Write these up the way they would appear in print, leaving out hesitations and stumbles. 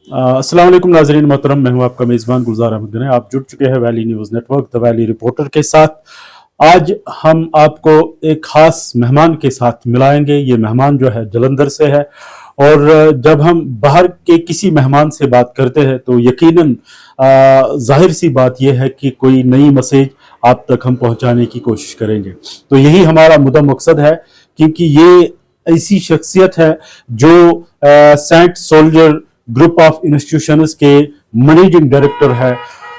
अस्सलाम वालेकुम नाज़रीन मोहतरम, मैं हूं आपका मेज़बान गुलजार अहमद गने। आप जुड़ चुके हैं valley news network the valley reporter के साथ। आज हम आपको एक ख़ास मेहमान के साथ मिलाएंगे। ये मेहमान जो है जलंधर से है, और जब हम बाहर के किसी मेहमान से बात करते हैं तो यकीनन जाहिर सी बात यह है कि कोई नई मैसेज आप तक हम पहुंचाने की कोशिश करेंगे। तो यही हमारा मुद्दा मकसद है, क्योंकि ये ऐसी शख्सियत है जो Saint Soldier group of institutions के मैनेजिंग डायरेक्टर है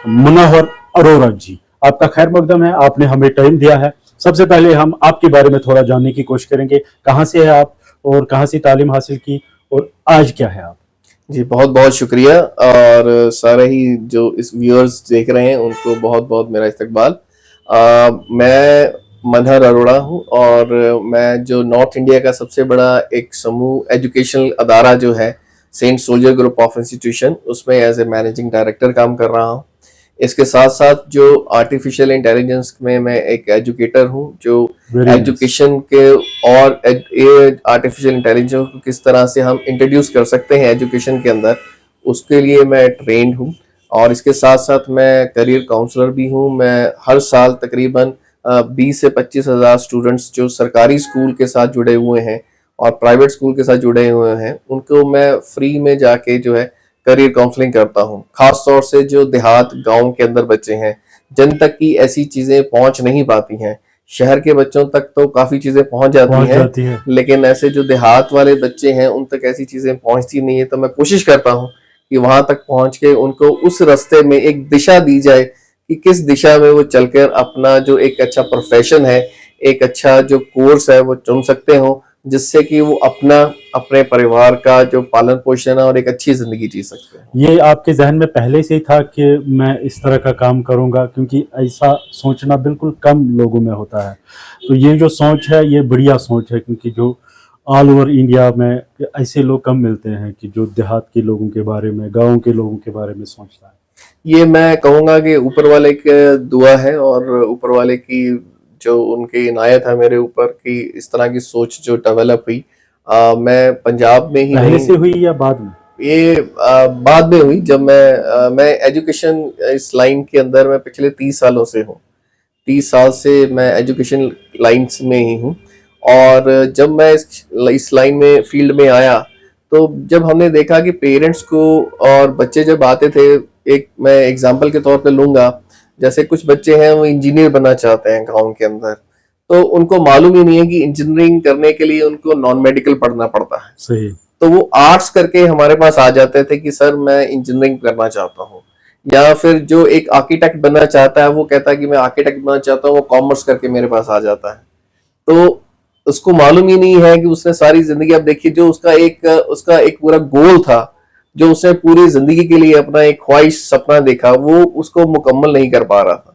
मनोहर अरोरा जी। आपका खैर मकदम है, आपने हमें टाइम दिया है। सबसे पहले हम आपके बारे में थोड़ा जानने की कोशिश करेंगे। कहाँ से है आप और कहाँ से तालीम हासिल की और आज क्या है आप? जी बहुत बहुत शुक्रिया, और सारे ही जो इस व्यूअर्स देख रहे हैं उनको बहुत बहुत मेरा इस्तकबाल। मैं मनोहर अरोड़ा हूँ, और मैं जो नॉर्थ इंडिया का सबसे बड़ा एक समूह एजुकेशनल अदारा जो है Saint Soldier group of institution, उसमें एज ए मैनेजिंग डायरेक्टर काम कर रहा हूँ। इसके साथ साथ जो आर्टिफिशियल इंटेलिजेंस में मैं एक एजुकेटर हूँ, जो एजुकेशन के और आर्टिफिशियल इंटेलिजेंस को किस तरह से हम इंट्रोड्यूस कर सकते हैं एजुकेशन के अंदर, उसके लिए मैं ट्रेंड हूँ। और इसके साथ साथ मैं करियर काउंसलर भी हूँ। मैं हर साल तकरीबन 20 से 25 हज़ार स्टूडेंट्स जो सरकारी स्कूल के साथ जुड़े हुए हैं और प्राइवेट स्कूल के साथ जुड़े हुए हैं, उनको मैं फ्री में जाके जो है करियर काउंसलिंग करता हूँ। खास तौर से जो देहात गांव के अंदर बच्चे हैं, जिन तक की ऐसी चीजें पहुंच नहीं पाती हैं। शहर के बच्चों तक तो काफी चीजें पहुंच जाती हैं, लेकिन ऐसे जो देहात वाले बच्चे हैं उन तक ऐसी चीजें पहुंचती नहीं है। तो मैं कोशिश करता हूँ कि वहां तक पहुंच के उनको उस रास्ते में एक दिशा दी जाए कि किस दिशा में वो चलकर अपना जो एक अच्छा प्रोफेशन है, एक अच्छा जो कोर्स है वो चुन सकते हो, जिससे कि वो अपने परिवार का जो पालन पोषण है और एक अच्छी जिंदगी जी सकते हैं। ये आपके जहन में पहले से ही था कि मैं इस तरह का काम करूंगा? क्योंकि ऐसा सोचना बिल्कुल कम लोगों में होता है। तो ये जो सोच है ये बढ़िया सोच है, क्योंकि जो ऑल ओवर इंडिया में ऐसे लोग कम मिलते हैं कि जो देहात के लोगों के बारे में, गाँव के लोगों के बारे में सोचता है। ये मैं कहूँगा कि ऊपर वाले की दुआ है, और ऊपर वाले की जो उनकी इनायत है मेरे ऊपर कि इस तरह की सोच जो डेवलप हुई। मैं पंजाब में ही पहले से हुई या बाद में? ये बाद में हुई। जब मैं एजुकेशन इस लाइन के अंदर मैं पिछले 30 सालों से हूँ। 30 साल से मैं एजुकेशन लाइन्स में ही हूँ। और जब मैं इस लाइन में फील्ड में आया, तो जब हमने देखा कि पेरेंट्स को और बच्चे जब आते थे, एक मैं एग्जांपल के तौर पे लूंगा, जैसे कुछ बच्चे हैं वो इंजीनियर बनना चाहते हैं गांव के अंदर, तो उनको मालूम ही नहीं है कि इंजीनियरिंग करने के लिए उनको नॉन मेडिकल पढ़ना पड़ता है। सही। तो वो आर्ट्स करके हमारे पास आ जाते थे कि सर मैं इंजीनियरिंग करना चाहता हूँ। या फिर जो एक आर्किटेक्ट बनना चाहता है वो कहता है कि मैं आर्किटेक्ट बनना चाहता हूँ, वो कॉमर्स करके मेरे पास आ जाता है। तो उसको मालूम ही नहीं है कि उसने सारी जिंदगी, अब देखिए, जो उसका एक पूरा गोल था, जो उसने पूरी जिंदगी के लिए अपना एक ख्वाहिश सपना देखा, वो उसको मुकम्मल नहीं कर पा रहा था।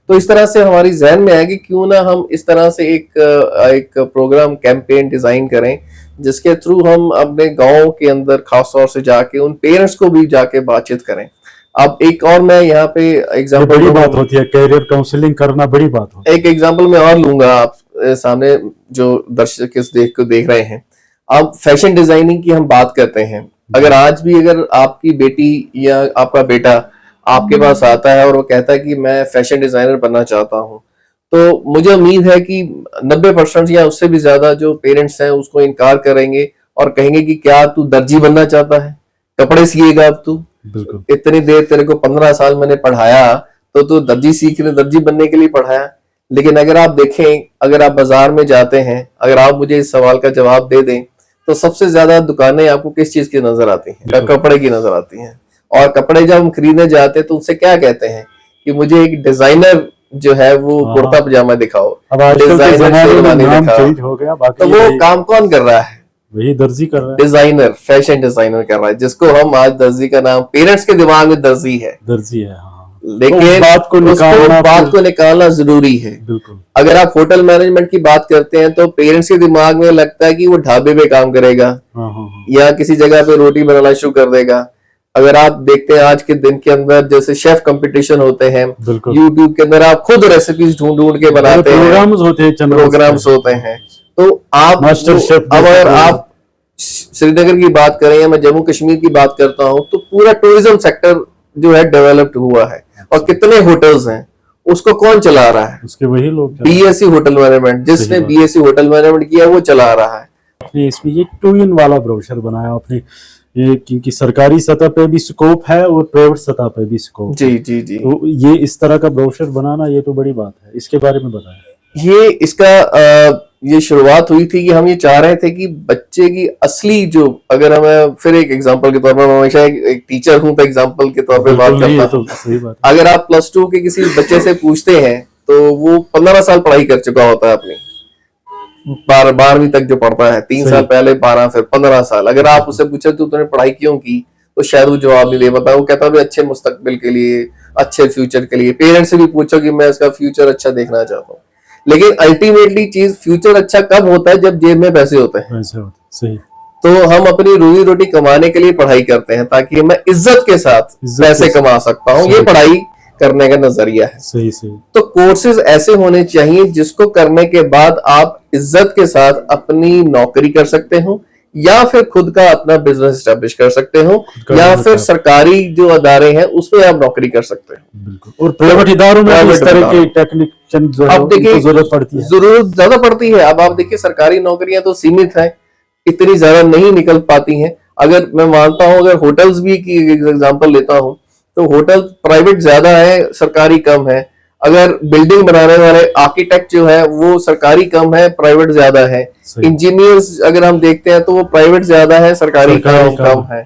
तो इस तरह से हमारी जहन में आया कि क्यों ना हम इस तरह से एक प्रोग्राम कैंपेन डिजाइन करें, जिसके थ्रू हम अपने गांव के अंदर खास तौर से जाके उन पेरेंट्स को भी जाके बातचीत करें। अब एक और मैं यहाँ पे एग्जांपल, बड़ी बात होती है कैरियर काउंसलिंग करना, बड़ी बात होती है। एक एग्जांपल मैं और लूंगा आप सामने, जो दर्शक इस देख रहे हैं। अब फैशन डिजाइनिंग की हम बात करते हैं। अगर आज भी अगर आपकी बेटी या आपका बेटा आपके पास आता है और वो कहता है कि मैं फैशन डिजाइनर बनना चाहता हूँ, तो मुझे उम्मीद है कि 90% या उससे भी ज्यादा जो पेरेंट्स हैं उसको इनकार करेंगे और कहेंगे कि क्या तू दर्जी बनना चाहता है, कपड़े सिएगा अब तू? बिल्कुल। इतनी देर तेरे को 15 साल मैंने पढ़ाया, तो तू दर्जी बनने के लिए पढ़ाया। लेकिन अगर आप देखें, अगर आप बाजार में जाते हैं, अगर आप मुझे इस सवाल का जवाब दे दें, तो सबसे ज्यादा दुकानें आपको किस चीज की नजर आती हैं? कपड़े की नजर आती हैं। और कपड़े जब हम खरीदने जाते हैं तो उनसे क्या कहते हैं कि मुझे एक डिजाइनर जो है वो कुर्ता पजामा दिखाओ, डिजाइनर हो गया। तो वो काम कौन कर रहा है? वही दर्जी कर रहा है। डिजाइनर, फैशन डिजाइनर कर रहा है, जिसको हम आज दर्जी का नाम, पेरेंट्स के दिमाग में दर्जी है। लेकिन तो बात को निकालना जरूरी है। बिल्कुल। अगर आप होटल मैनेजमेंट की बात करते हैं तो पेरेंट्स के दिमाग में लगता है कि वो ढाबे पे काम करेगा या किसी जगह पे रोटी बनाना शुरू कर देगा। अगर आप देखते हैं आज के दिन के अंदर जैसे शेफ कंपटीशन होते हैं, यूट्यूब के अंदर आप खुद रेसिपीज ढूंढ के बनाते हैं, प्रोग्राम्स होते हैं। तो आप, अगर आप श्रीनगर की बात करें या मैं जम्मू कश्मीर की बात करता हूं, तो पूरा टूरिज्म सेक्टर जो है डेवलप्ड हुआ है। और कितने होटल्स हैं, उसको कौन चला रहा है? उसके वही लोग बीएससी होटल मैनेजमेंट, जिसने बीएससी होटल मैनेजमेंट किया वो चला रहा है। आपने इसमें ये 2 इन वाला ब्रोशर बनाया आपने, ये क्योंकि सरकारी सतह पे भी स्कोप है और प्राइवेट सतह पे भी स्कोप। जी जी जी। तो ये इस तरह का ब्रोशर बनाना ये तो बड़ी बात है, इसके बारे में बताएं। ये इसका ये शुरुआत हुई थी कि हम ये चाह रहे थे कि बच्चे की असली जो, अगर हमें फिर एक एग्जांपल के तौर पर, मैं हमेशा एक टीचर हूं तो एग्जांपल के तौर पे बात करता तो हूं। सही बात है। अगर आप +2 के किसी बच्चे से पूछते हैं तो वो 15 साल पढ़ाई कर चुका होता है अपनी, 12वीं तक जो पढ़ता है, 3 साल पहले 12, फिर 15 साल। अगर आप उससे पूछे तो तूने पढ़ाई क्यों की, तो शायद वो जवाब नहीं दे पाता। वो कहता है अच्छे मुस्तकबिल के लिए, अच्छे फ्यूचर के लिए। पेरेंट्स से भी पूछो कि मैं इसका फ्यूचर अच्छा देखना चाहता हूँ, लेकिन अल्टीमेटली चीज फ्यूचर अच्छा कब होता है? जब जेब में पैसे होते हैं। सही। तो हम अपनी रोजी रोटी कमाने के लिए पढ़ाई करते हैं ताकि मैं इज्जत के साथ पैसे कमा सकता हूँ। ये पढ़ाई करने का नजरिया है। सही सही। तो कोर्सेज ऐसे होने चाहिए जिसको करने के बाद आप इज्जत के साथ अपनी नौकरी कर सकते हो, या फिर खुद का अपना बिजनेस एस्टेब्लिश कर सकते हो, या फिर सरकारी जो अदारे हैं उसमें आप नौकरी कर सकते हो। बिल्कुल। और प्राइवेट इदारों में इस तरह के टेक्नीशियन जो है उनको जरूरत पड़ती है, जरूरत ज्यादा पड़ती है। अब आप देखिए सरकारी नौकरियां तो सीमित हैं, इतनी ज्यादा नहीं निकल पाती हैं। अगर मैं मानता हूं, अगर होटल्स भी की एग्जांपल लेता हूं, तो होटल प्राइवेट ज्यादा है, सरकारी कम है। अगर बिल्डिंग बनाने वाले आर्किटेक्ट जो है वो सरकारी कम है, प्राइवेट ज्यादा है। इंजीनियर्स अगर हम देखते हैं तो वो प्राइवेट ज्यादा है, सरकारी कम है।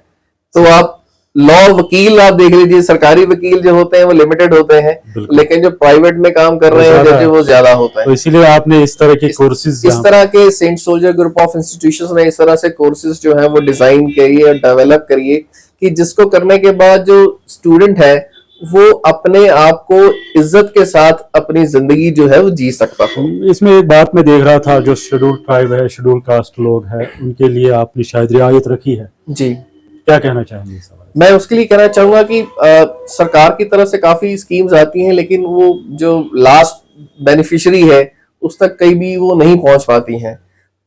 तो आप लॉ वकील आप देख लीजिए, सरकारी वकील जो होते हैं वो लिमिटेड होते हैं, लेकिन जो प्राइवेट में काम कर रहे हैं जज वो ज्यादा होता है। तो इसीलिए आपने इस तरह के कोर्सेज, इस तरह के Saint Soldier group of institutions ने इस तरह से कोर्सेज जो है वो डिजाइन करिए और डेवलप करिए कि जिसको करने के बाद जो स्टूडेंट है वो अपने आप को इज्जत के साथ अपनी जिंदगी जो है वो जी सकता हो। इसमें एक बात मैं देख रहा था, जो शेड्यूल ट्राइब है, शेड्यूल कास्ट लोग हैं, उनके लिए आपने शायद रियायत रखी है जी। क्या कहना चाहेंगे इस सवाल? मैं उसके लिए कहना चाहूंगा कि सरकार की तरफ से काफी स्कीम्स आती हैं, लेकिन वो जो लास्ट बेनिफिशियरी है उस तक कहीं भी वो नहीं पहुंच पाती हैं।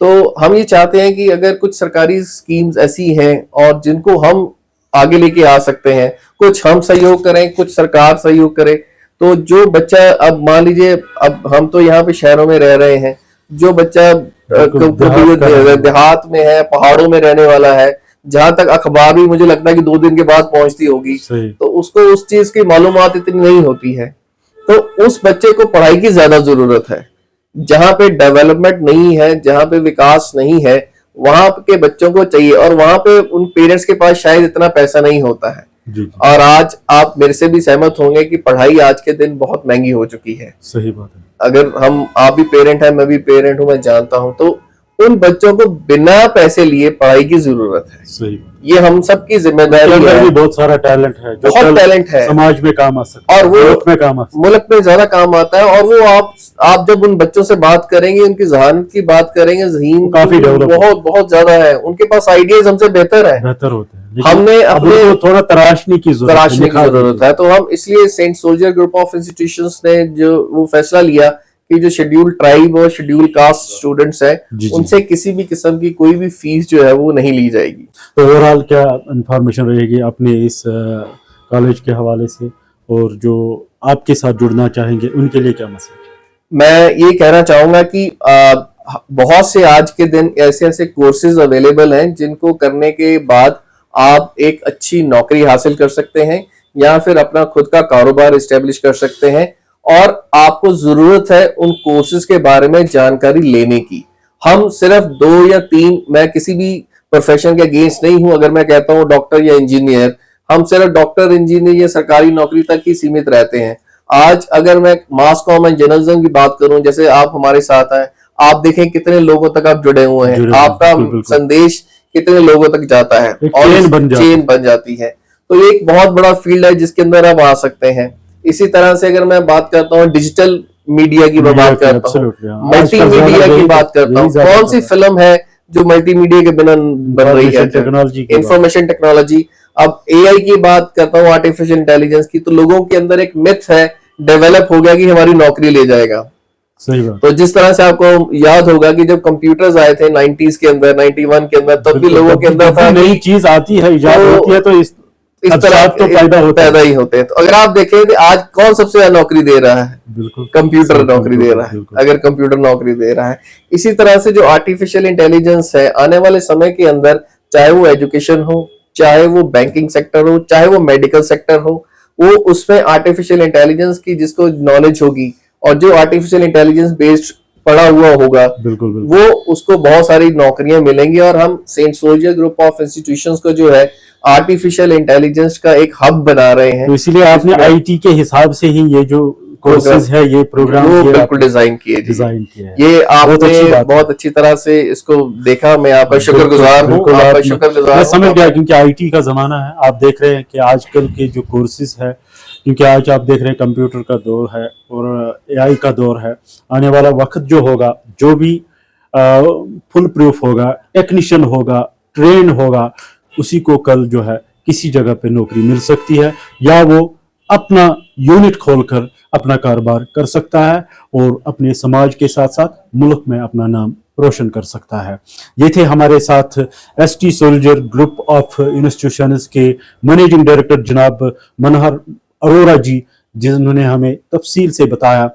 तो हम ये चाहते हैं कि अगर कुछ सरकारी स्कीम्स ऐसी हैं और जिनको हम आगे लेके आ सकते हैं, कुछ हम सहयोग करें, कुछ सरकार सहयोग करे, तो जो बच्चा, अब मान लीजिए अब हम तो यहाँ पे शहरों में रह रहे हैं, जो बच्चा देहात में है, पहाड़ों में रहने वाला है, जहां तक अखबार भी मुझे लगता है कि 2 दिन के बाद पहुंचती होगी, तो उसको उस चीज की मालूमात इतनी नहीं होती है। तो उस बच्चे को पढ़ाई की ज्यादा जरूरत है। जहां पे डेवलपमेंट नहीं है, जहां पे विकास नहीं है, वहां के बच्चों को चाहिए। और वहां पे उन पेरेंट्स के पास शायद इतना पैसा नहीं होता है। और आज आप मेरे से भी सहमत होंगे कि पढ़ाई आज के दिन बहुत महंगी हो चुकी है। सही बात है। अगर आप भी पेरेंट हैं, मैं भी पेरेंट हूं, मैं जानता हूं, तो उन बच्चों को बिना पैसे लिए पढ़ाई की जरूरत है। सही। ये हम सबकी जिम्मेदारी है। भी बहुत सारा टैलेंट है, जो बहुत टैलेंट है, समाज में काम आ सकता है, और वो मुल्क में काम आ सकता है, मुल्क में ज्यादा काम आता है। और वो आप जब उन बच्चों से बात करेंगे, उनकी जहानत की बात करेंगे, ज़हीन काफी बहुत बहुत ज्यादा है, उनके पास आइडियाज हमसे बेहतर होते हैं। हमने अपने थोड़ा तराशने की जरूरत है। तो हम इसलिए Saint Soldier group of institutions ने जो वो फैसला लिया कि जो शेड्यूल ट्राइब और शेड्यूल कास्ट स्टूडेंट्स हैं, उनसे किसी भी किस्म की कोई भी फीस जो है वो नहीं ली जाएगी। तो ओवरऑल क्या इंफॉर्मेशन रहेगी अपने इस कॉलेज के हवाले से, और जो आपके साथ जुड़ना चाहेंगे उनके लिए क्या मैसेज? मैं ये कहना चाहूंगा कि बहुत से आज के दिन ऐसे कोर्सेज अवेलेबल हैं जिनको करने के बाद आप एक अच्छी नौकरी हासिल कर सकते हैं, या फिर अपना खुद का कारोबार एस्टेब्लिश कर सकते हैं। और आपको जरूरत है उन कोर्सेज के बारे में जानकारी लेने की। हम सिर्फ 2 या 3, मैं किसी भी प्रोफेशन के अगेंस्ट नहीं हूं अगर मैं कहता हूं डॉक्टर या इंजीनियर, हम सिर्फ डॉक्टर, इंजीनियर या सरकारी नौकरी तक ही सीमित रहते हैं। आज अगर मैं मास कॉम एंड जर्नलिज्म की बात करूं, जैसे आप हमारे साथ हैं, आप देखें कितने लोगों तक आप जुड़े हुए हैं, आपका संदेश कितने लोगों तक जाता है, और चेन बन जाती है। तो ये एक बहुत बड़ा फील्ड है जिसके अंदर आप आ सकते हैं। इसी तरह से अगर मैं बात करता हूँ डिजिटल मीडिया की, मैं बात करता हूँ मल्टीमीडिया की बात करता हूँ, कौन सी फिल्म है जो मल्टीमीडिया के बिना बन रही है? Information technology. अब एआई की बात करता हूँ, आर्टिफिशियल इंटेलिजेंस की, तो लोगों के अंदर एक मिथ है, डेवलप हो गया कि हमारी नौकरी ले जाएगा। सही बात। तो जिस तरह से आपको याद होगा कि जब कंप्यूटर्स आए थे 90s के अंदर, 91 के अंदर, तब भी लोगों के अंदर था नई चीज आती है, इजाद तो होती है, तो इस तरह तो पैदा ही होते हैं। तो अगर आप देखें तो आज कौन सबसे ज्यादा नौकरी दे रहा है? बिल्कुल कंप्यूटर नौकरी दे रहा है। बिल्कुल। अगर कंप्यूटर नौकरी दे रहा है, इसी तरह से जो आर्टिफिशियल इंटेलिजेंस है, आने वाले समय के अंदर चाहे वो एजुकेशन हो, चाहे वो बैंकिंग सेक्टर हो, चाहे वो मेडिकल सेक्टर हो, वो उसमें आर्टिफिशियल इंटेलिजेंस की जिसको नॉलेज होगी और जो आर्टिफिशियल इंटेलिजेंस बेस्ड पढ़ा हुआ होगा, बिल्कुल बिल्कुल। वो उसको बहुत सारी नौकरियां मिलेंगी। और हम Saint Soldier group of institutions को जो है आर्टिफिशियल इंटेलिजेंस का एक हब बना रहे हैं। तो इसीलिए आपने आईटी के हिसाब से ही ये जो कोर्सेज है, ये प्रोग्राम वो ये बिल्कुल डिजाइन किए है। ये आपने बहुत अच्छी तरह से इसको देखा। मैं आपका शुक्रगुजार हूँ, आपका शुक्रगुजार। मैं समझ गया, क्योंकि आईटी का जमाना है। आप देख रहे हैं कि आजकल के जो कोर्सेज है, क्योंकि आज आप देख रहे हैं कंप्यूटर का दौर है और एआई का दौर है। आने वाला वक्त जो होगा, जो भी फुल प्रूफ होगा, टेक्नीशियन होगा, ट्रेन होगा, उसी को कल जो है किसी जगह पे नौकरी मिल सकती है, या वो अपना यूनिट खोलकर अपना कारोबार कर सकता है और अपने समाज के साथ साथ मुल्क में अपना नाम रोशन कर सकता है। ये थे हमारे साथ ST soldier group of institutions के मैनेजिंग डायरेक्टर जनाब मनहर अरोड़ा जी, जिन्होंने हमें तफसील से बताया